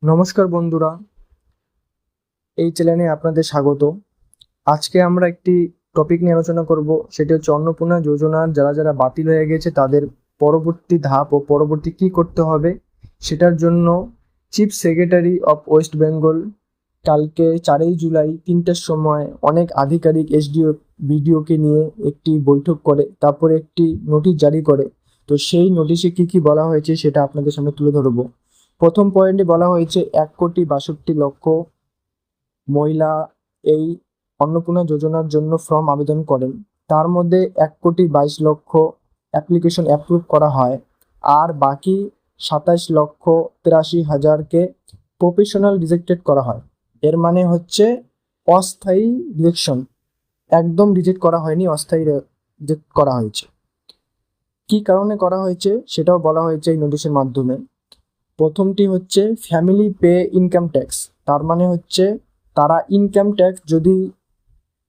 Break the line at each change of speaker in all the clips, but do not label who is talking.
নমস্কার বন্ধুরা, এই চ্যানেলে আপনাদের স্বাগত। আজকে আমরা একটি টপিক নিয়ে আলোচনা করব, সেটি হচ্ছে অন্নপূর্ণা যোজনার যারা যারা বাতিল হয়ে গেছে তাদের পরবর্তী ধাপ ও পরবর্তী কী করতে হবে সেটার জন্য chief secretary of West Bengal কালকে 4ই জুলাই 3টার সময় অনেক আধিকারিক এসডিও বিডিওকে নিয়ে একটি বৈঠক করে, তারপরে একটি নোটিশ জারি করে। তো সেই নোটিশে কি কি বলা হয়েছে সেটা আপনাদের সামনে তুলে ধরবো। প্রথম পয়েন্টে বলা হয়েছে 1,62,00,000 মহিলা এই অন্নপূর্ণা যোজনার জন্য ফর্ম আবেদন করেন। তার মধ্যে 1,22,00,000 অ্যাপ্লিকেশন অ্যাপ্রুভ করা হয়, আর বাকি 27,83,000কে প্রফেশনাল রিজেক্টেড করা হয়। এর মানে হচ্ছে অস্থায়ী রিজেকশন, একদম রিজেক্ট করা হয়নি, অস্থায়ী রিজেক্ট করা হয়েছে। কি কারণে করা হয়েছে সেটাও বলা হয়েছে এই নোটিশের মাধ্যমে। প্রথমটি হচ্ছে ফ্যামিলি পে ইনকাম ট্যাক্স, তার মানে হচ্ছে তারা ইনকাম ট্যাক্স যদি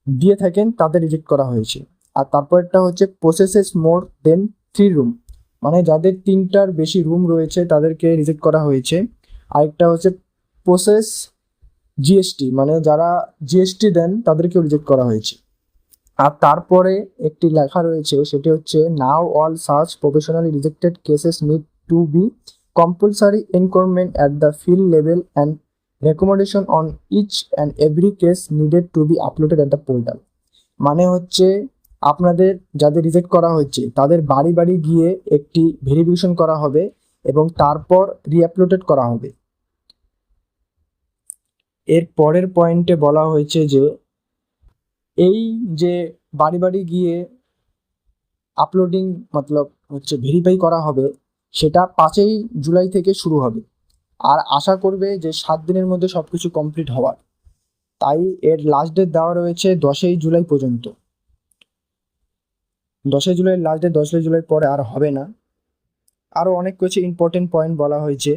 দিয়ে থাকেন তাদের রিজেক্ট করা হয়েছে। আর তারপরটা হচ্ছে প্রসেসেস মোর দেন 3 রুম, মানে যাদের 3টার বেশি রুম রয়েছে তাদেরকে রিজেক্ট করা হয়েছে। আরেকটা হচ্ছে প্রসেস জিএসটি, মানে যারা জিএসটি দেন তাদেরকেও রিজেক্ট করা হয়েছে। আর তারপরে একটি লেখা রয়েছে, সেটি হচ্ছে now all such professionally rejected cases need to be compulsory inquirement at the field level and recommendation on each and every case needed to be uploaded at the portal। মানে হচ্ছে আপনাদের যাদের রিজেক্ট করা হচ্ছে তাদের বাড়ি বাড়ি গিয়ে একটি ভেরিফিকেশন করা হবে এবং তারপর রিআপলোডেড করা হবে। এর পরের পয়েন্টে বলা হয়েছে যে এই যে বাড়ি বাড়ি গিয়ে আপলোডিং মতলব হচ্ছে ভেরিফাই করা হবে, সেটা 5ই জুলাই থেকে শুরু হবে। আর আশা করবে যে 7 দিনের মধ্যে সব কিছু কমপ্লিট হওয়ার, তাই এর লাস্ট ডেট দেওয়া রয়েছে 10ই জুলাই পর্যন্ত। 10ই জুলাই লাস্ট ডেট, 10ই জুলাই পরে আর হবে না। আরও অনেক কিছু ইম্পর্টেন্ট পয়েন্ট বলা হয়েছে,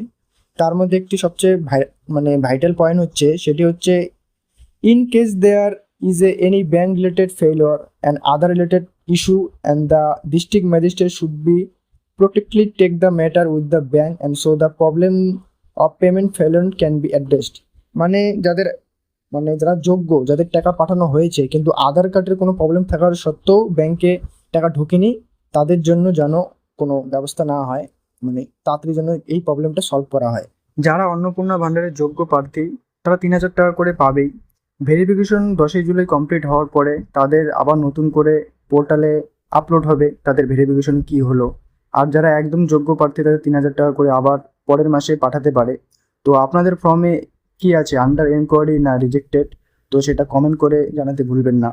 তার মধ্যে একটি সবচেয়ে ভাইটাল পয়েন্ট হচ্ছে, সেটি হচ্ছে in case there is any bank related failure and other related issue and the district magistrate should be protectively take the matter with the bank and so the problem of payment failure can be addressed। মানে যারা যোগ্য, যাদের টাকা পাঠানো হয়েছে কিন্তু আধার কার্ডের কোনো প্রবলেম থাকার সত্ত্বেও ব্যাংকে টাকা ঢোকেনি, তাদের জন্য যেন কোনো ব্যবস্থা না হয়, মানে তাড়াতাড়ি যেন এই প্রবলেমটা সলভ করা হয়। যারা অন্নপূর্ণা ভাণ্ডারের যোগ্য প্রার্থী তারা 3,000 টাকা করে পাবেই। ভেরিফিকেশন 10ই জুলাই কমপ্লিট হওয়ার পরে তাদের আবার নতুন করে পোর্টালে আপলোড হবে তাদের ভেরিফিকেশন কি হলো। আর যারা একদম যোগ্য প্রার্থী তাদের 3,000 টাকা করে আবার পরের মাসে পাঠাতে পারে। তো আপনাদের ফর্মে কি আছে, আন্ডার এনকোয়ারি না রিজেক্টেড, তো সেটা কমেন্ট করে জানাতে ভুলবেন না।